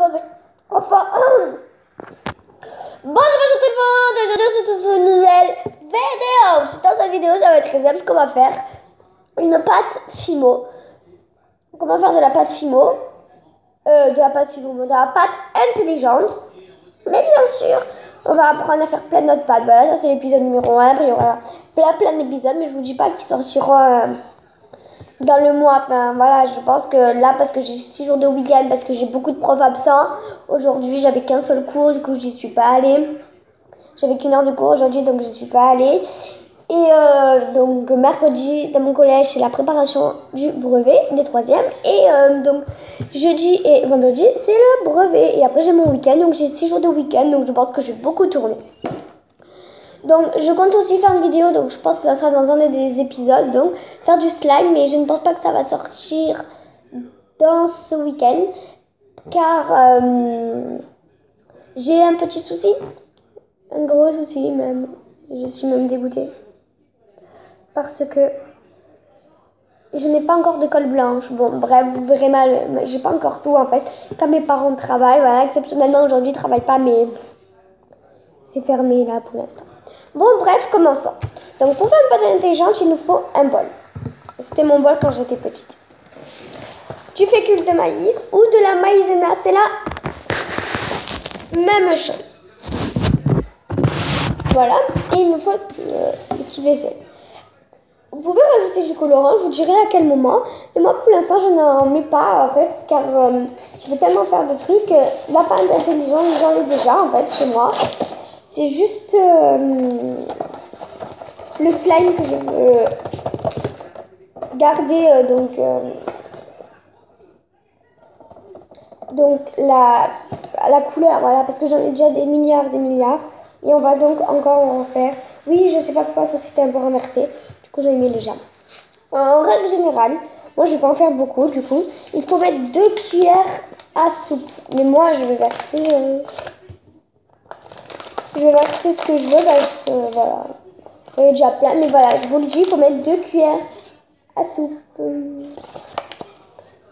Enfin, bonjour tout le monde, aujourd'hui on se retrouve sur une nouvelle vidéo. Dans cette vidéo, ça va être très simple, ce qu'on va faire une pâte Fimo. Comment faire de la pâte Fimo, de la pâte intelligente. Mais bien sûr, on va apprendre à faire plein d'autres pâtes. Voilà, ça c'est l'épisode numéro 1. Après, il y aura plein d'épisodes, mais je vous dis pas qu'ils sortiront dans le mois. Enfin voilà, je pense que là, parce que j'ai 6 jours de week-end, parce que j'ai beaucoup de profs absents. Aujourd'hui, j'avais qu'un seul cours, du coup, j'y suis pas allée. J'avais qu'une heure de cours aujourd'hui, donc je suis pas allée. Et donc mercredi, dans mon collège, c'est la préparation du brevet des 3e. Et donc jeudi et vendredi, c'est le brevet. Et après, j'ai mon week-end, donc j'ai 6 jours de week-end, donc je pense que je vais beaucoup tourner. Donc je compte aussi faire une vidéo, donc je pense que ça sera dans un des épisodes, donc faire du slime, mais je ne pense pas que ça va sortir dans ce week-end, car j'ai un petit souci, un gros souci même, je suis même dégoûtée, parce que je n'ai pas encore de colle blanche. Bon bref, vous verrez mal, j'ai pas encore tout en fait, quand mes parents travaillent, voilà, exceptionnellement aujourd'hui ils ne travaillent pas, mais c'est fermé là pour l'instant. Bon bref, commençons. Donc pour faire une pâte intelligente, il nous faut un bol. C'était mon bol quand j'étais petite. Du fécule de maïs ou de la maïzena, c'est la même chose. Voilà, et il nous faut liquide vaisselle. Vous pouvez rajouter du colorant, je vous dirai à quel moment. Mais moi pour l'instant je n'en mets pas en fait, car je vais tellement faire de trucs. La pâte intelligente, j'en ai déjà en fait chez moi. C'est juste le slime que je veux garder, donc la couleur, voilà, parce que j'en ai déjà des milliards, et on va donc encore en faire. Oui, je sais pas pourquoi ça s'était un peu renversé, du coup j'en ai mis le jam. En règle générale, moi je vais pas en faire beaucoup, du coup, il faut mettre 2 cuillères à soupe, mais moi je vais verser ce que je veux, parce que voilà, j'en ai déjà plein, mais voilà, je vous le dis, il faut mettre 2 cuillères à soupe.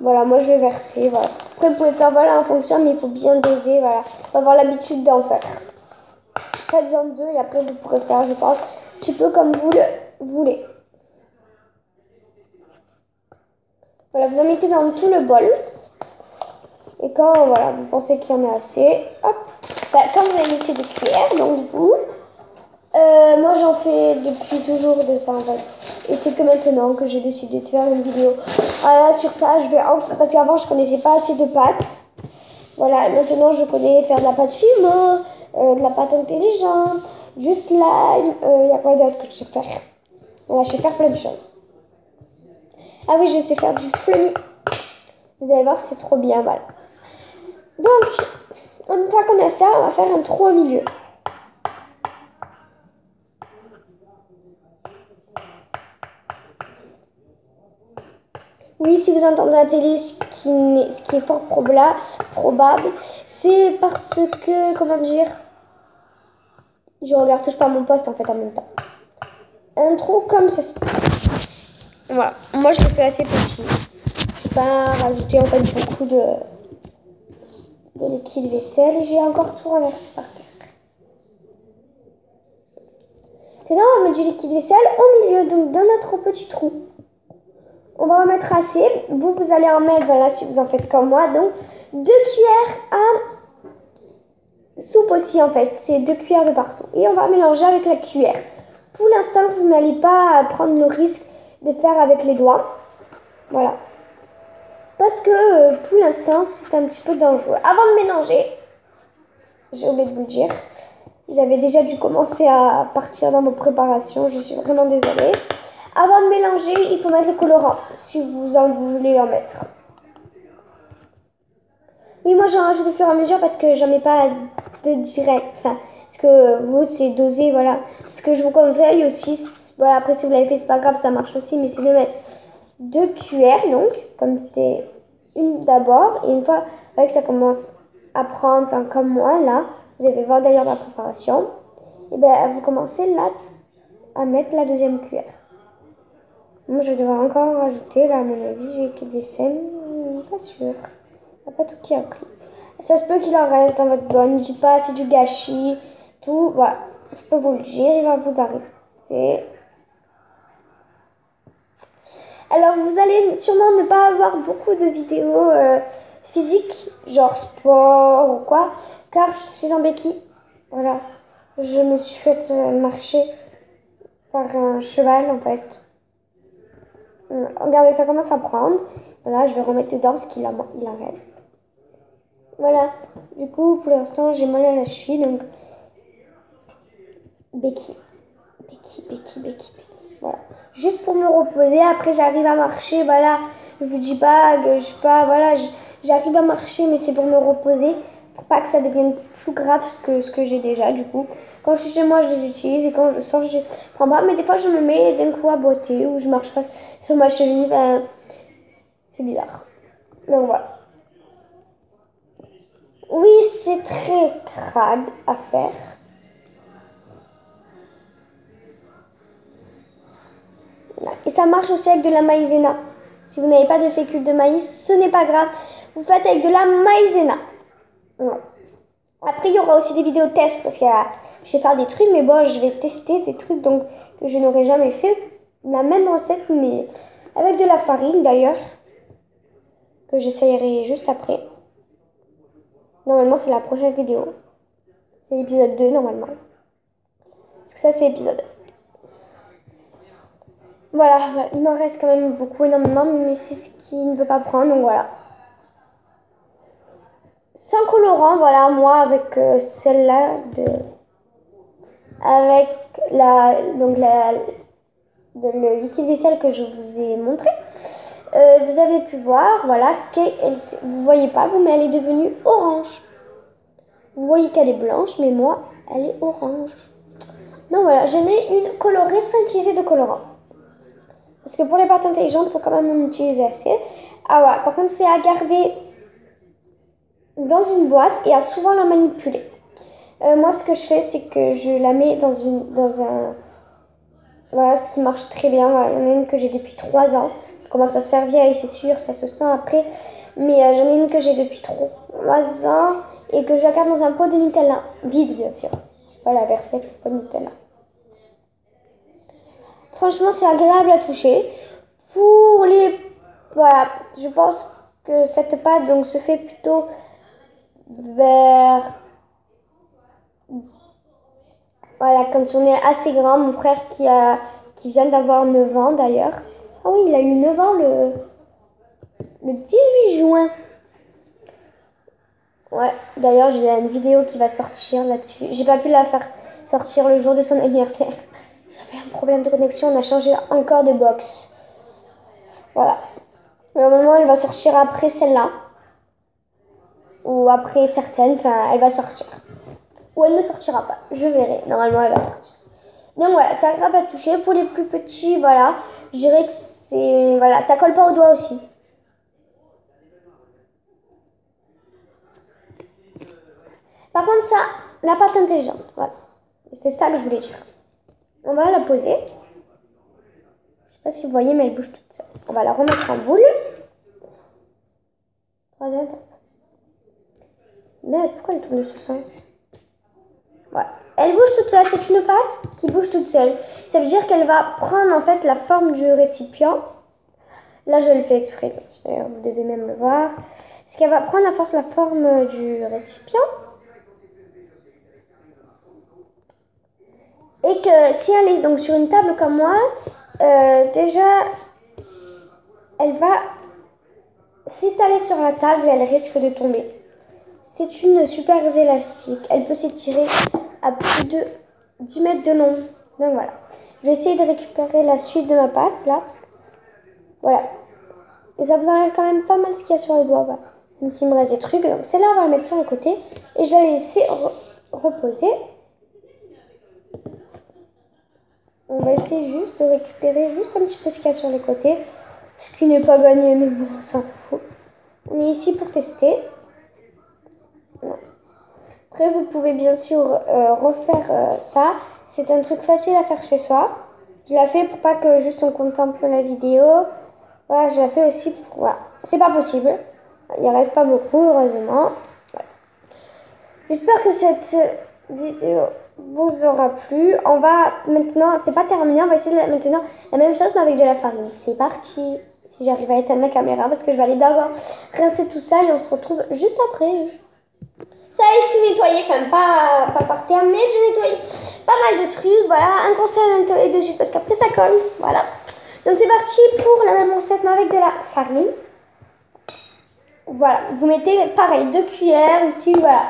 Voilà, moi je vais verser, voilà. Après vous pouvez faire voilà en fonction, mais il faut bien doser, voilà. Il faut avoir l'habitude d'en faire. Faites-en 2 et après vous pourrez faire, je pense, un petit peu comme vous le voulez. Voilà, vous en mettez dans tout le bol. Et quand voilà, vous pensez qu'il y en a assez, hop. Bah, quand vous avez laissé des cuillères, donc du coup, moi j'en fais depuis toujours de ça en fait. Et c'est que maintenant que j'ai décidé de faire une vidéo. Voilà, sur ça, je vais enfin, parce qu'avant je connaissais pas assez de pâtes. Voilà, maintenant je connais faire de la pâte Fimo, de la pâte intelligente, du slime, il y a quoi d'autre que je sais faire? Voilà, je sais faire plein de choses. Ah oui, je sais faire du flummi. Vous allez voir, c'est trop bien, voilà. Donc, une fois qu'on a ça, on va faire un trou au milieu. Oui, si vous entendez la télé, ce qui est fort probable, c'est parce que, comment dire, je regarde touche pas mon poste en fait en même temps. Un trou comme ceci. Voilà, moi je le fais assez petit. Je vais pas rajouter en fait beaucoup de liquide vaisselle et j'ai encore tout renversé par terre. Et là on va mettre du liquide vaisselle au milieu, donc dans notre petit trou. On va en mettre assez. Vous allez en mettre, voilà, si vous en faites comme moi, donc 2 cuillères à soupe aussi en fait. C'est 2 cuillères de partout. Et on va mélanger avec la cuillère. Pour l'instant, vous n'allez pas prendre le risque de faire avec les doigts. Voilà. Parce que pour l'instant, c'est un petit peu dangereux. Avant de mélanger, j'ai oublié de vous le dire, ils avaient déjà dû commencer à partir dans vos préparations. Je suis vraiment désolée. Avant de mélanger, il faut mettre le colorant, si vous voulez en mettre. Oui, moi j'en rajoute au fur et à mesure parce que j'en mets pas de direct. Enfin, parce que vous, c'est dosé, voilà. Ce que je vous conseille aussi, voilà, après si vous l'avez fait, c'est pas grave, ça marche aussi, mais c'est de mettre 2 cuillères, donc, comme c'était une d'abord. Et une fois que ça commence à prendre, enfin, comme moi, là, vous allez voir d'ailleurs la préparation, et bien vous commencez là à mettre la 2e cuillère. Moi, je devrais encore en rajouter, là, à mon avis, j'ai que des vaisselle, pas sûr. Il n'y a pas tout qui a pris. Ça se peut qu'il en reste dans votre bol. Ne dites pas c'est du gâchis. Tout, voilà. Je peux vous le dire, il va vous en rester. Alors, vous allez sûrement ne pas avoir beaucoup de vidéos physiques, genre sport ou quoi, car je suis en béquille. Voilà. Je me suis fait marcher par un cheval, en fait. Regardez, ça commence à prendre. Voilà, je vais remettre dedans parce qu'il en reste. Voilà. Du coup, pour l'instant, j'ai mal à la cheville, donc béquille. Béquille. Voilà. Juste pour me reposer. Après, j'arrive à marcher. Voilà. Je vous dis pas que je sais pas. Voilà. J'arrive à marcher, mais c'est pour me reposer. Pour pas que ça devienne plus grave que ce que j'ai déjà, du coup. Quand je suis chez moi, je les utilise. Et quand je sors, je prends pas. Mais des fois, je me mets d'un coup à botter ou je marche pas sur ma cheville. Ben, c'est bizarre. Donc voilà. Oui, c'est très crade à faire. Et ça marche aussi avec de la maïzena. Si vous n'avez pas de fécule de maïs, ce n'est pas grave. Vous faites avec de la maïzena. Ouais. Après, il y aura aussi des vidéos tests parce que je vais faire des trucs, mais bon, je vais tester des trucs donc que je n'aurais jamais fait. La même recette, mais avec de la farine d'ailleurs, que j'essayerai juste après. Normalement, c'est la prochaine vidéo. C'est l'épisode 2 normalement. Parce que ça, c'est l'épisode 1. Voilà, il m'en reste quand même beaucoup, énormément, mais c'est ce qui ne veut pas prendre, donc voilà. Sans colorant, voilà, moi avec celle-là avec le liquide vaisselle que je vous ai montré. Vous avez pu voir, voilà, vous voyez pas vous, mais elle est devenue orange. Vous voyez qu'elle est blanche, mais moi, elle est orange. Donc voilà, je n'ai une colorée sans utiliser de colorant. Parce que pour les pâtes intelligentes, il faut quand même en utiliser assez. Ah ouais, par contre, c'est à garder dans une boîte et à souvent la manipuler. Moi, ce que je fais, c'est que je la mets dans un... Voilà, ce qui marche très bien. Voilà, il y en a une que j'ai depuis 3 ans. Elle commence à se faire vieille, c'est sûr, ça se sent après. Mais j'en ai une que j'ai depuis 3 ans et que je la garde dans un pot de Nutella. Vide, bien sûr. Je vais pas la verser avec le pot de Nutella. Franchement, c'est agréable à toucher. Pour les... Voilà, je pense que cette pâte donc, se fait plutôt vers... Voilà, quand on est assez grand, mon frère qui vient d'avoir 9 ans d'ailleurs. Ah oui, il a eu 9 ans le 18 juin. Ouais, d'ailleurs, j'ai une vidéo qui va sortir là-dessus. J'ai pas pu la faire sortir le jour de son anniversaire. J'avais un problème de connexion, on a changé encore de box. Voilà. Normalement, elle va sortir après celle-là. Ou après certaines, enfin, elle va sortir. Ou elle ne sortira pas, je verrai. Normalement, elle va sortir. Donc voilà, c'est agréable à toucher. Pour les plus petits, voilà, je dirais que c'est... Voilà, ça colle pas aux doigts aussi. Par contre, ça, la pâte intelligente, voilà. C'est ça que je voulais dire. On va la poser. Je sais pas si vous voyez, mais elle bouge toute seule. On va la remettre en boule. Mais pourquoi elle tourne de ce sens? Voilà. Elle bouge toute seule, c'est une pâte qui bouge toute seule. Ça veut dire qu'elle va prendre en fait la forme du récipient. Là, je le fais exprès, vous devez même le voir. C'est qu'elle va prendre à force la forme du récipient. Et que si elle est donc sur une table comme moi, déjà, elle va s'étaler sur la table et elle risque de tomber. C'est une super élastique. Elle peut s'étirer à plus de 10 mètres de long. Donc voilà. Je vais essayer de récupérer la suite de ma pâte là. Voilà. Et ça vous enlève quand même pas mal ce qu'il y a sur les doigts. Voilà. Même s'il me reste des trucs. Donc celle-là, on va la mettre sur le côté. Et je vais la laisser reposer. On va essayer juste de récupérer juste un petit peu ce qu'il y a sur les côtés. Ce qui n'est pas gagné, mais bon, on s'en fout. On est ici pour tester. Après, vous pouvez bien sûr refaire ça. C'est un truc facile à faire chez soi. Je l'ai fait pour pas que juste on contemple la vidéo. Voilà, je l'ai fait aussi pour... Voilà. C'est pas possible. Il en reste pas beaucoup, heureusement. Voilà. J'espère que cette vidéo vous aura plu. On va maintenant, c'est pas terminé, on va essayer de maintenant la même chose mais avec de la farine. C'est parti. Si j'arrive à éteindre la caméra parce que je vais aller d'abord rincer tout ça et on se retrouve juste après. Ça y est, je t'ai nettoyé, enfin pas par terre, mais j'ai nettoyé pas mal de trucs. Voilà, un conseil à nettoyer dessus parce qu'après ça colle. Voilà. Donc c'est parti pour la même recette mais avec de la farine. Voilà, vous mettez pareil 2 cuillères aussi, voilà.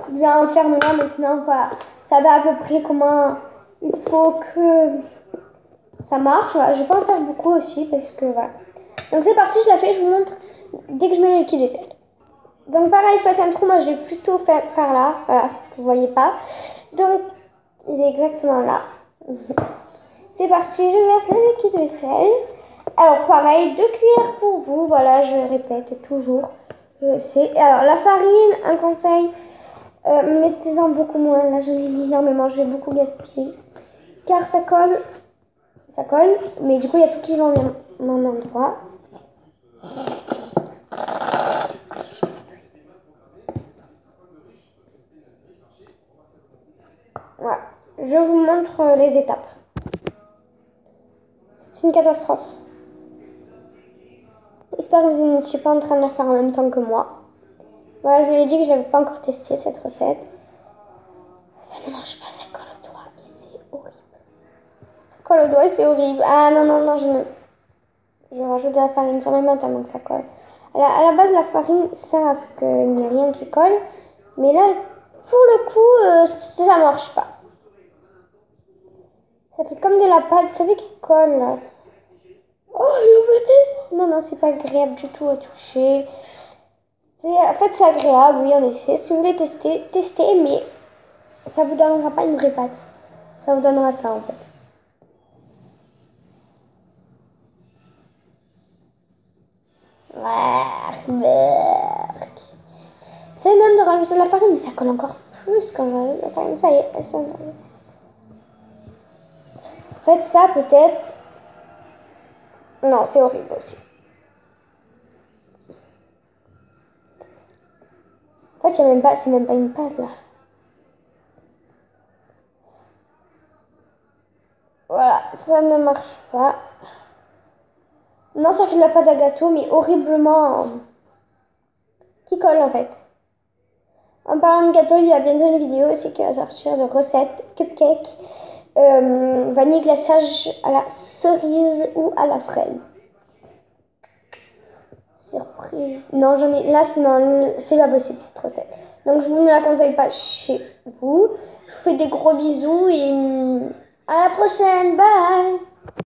Vous allez en faire maintenant, voilà. Vous savez à peu près comment il faut que ça marche. Voilà, je vais pas en faire beaucoup aussi parce que voilà. Donc c'est parti, je la fais, je vous montre dès que je mets le liquide vaisselle. Donc pareil, faites un trou, moi je l'ai plutôt fait par là, voilà, parce que vous voyez pas. Donc il est exactement là. C'est parti, je verse le liquide vaisselle. Alors pareil, 2 cuillères pour vous, voilà, je répète toujours. Je sais. Alors la farine, un conseil, mettez-en beaucoup moins. Là j'en ai mis énormément, je vais beaucoup gaspiller. Car ça colle, mais du coup il y a tout qui va au même endroit. Voilà, je vous montre les étapes. C'est une catastrophe. J'espère que vous n'étiez pas en train de la faire en même temps que moi. Voilà, je vous ai dit que je n'avais pas encore testé cette recette. Ça ne marche pas, ça colle au doigt et c'est horrible. Ça colle au doigt et c'est horrible. Ah non, non, non, je rajoute de la farine sur mes mains tellement que ça colle. À la base, la farine sert à ce qu'il n'y ait rien qui colle. Mais là, pour le coup, ça marche pas. Ça fait comme de la pâte, vous savez, qui colle là. Oh, non, non, c'est pas agréable du tout à toucher. En fait, c'est agréable, oui, en effet. Si vous voulez tester, testez, mais ça vous donnera pas une vraie pâte. Ça vous donnera ça, en fait. C'est même de rajouter de la farine, mais ça colle encore plus quand j'ajoute de la farine. Ça y est, elle s'en va. Faites ça peut-être. Non, c'est horrible aussi. En fait, c'est même pas une pâte là. Voilà, ça ne marche pas. Non, ça fait de la pâte à gâteau, mais horriblement qui colle en fait. En parlant de gâteau, il y a bientôt une vidéo aussi qui va sortir de recettes cupcake, vanille glaçage à la cerise ou à la fraise. Surprise. Non, j'en ai. Là, c'est pas possible cette recette. Donc, je vous ne la conseille pas chez vous. Je vous fais des gros bisous et à la prochaine. Bye!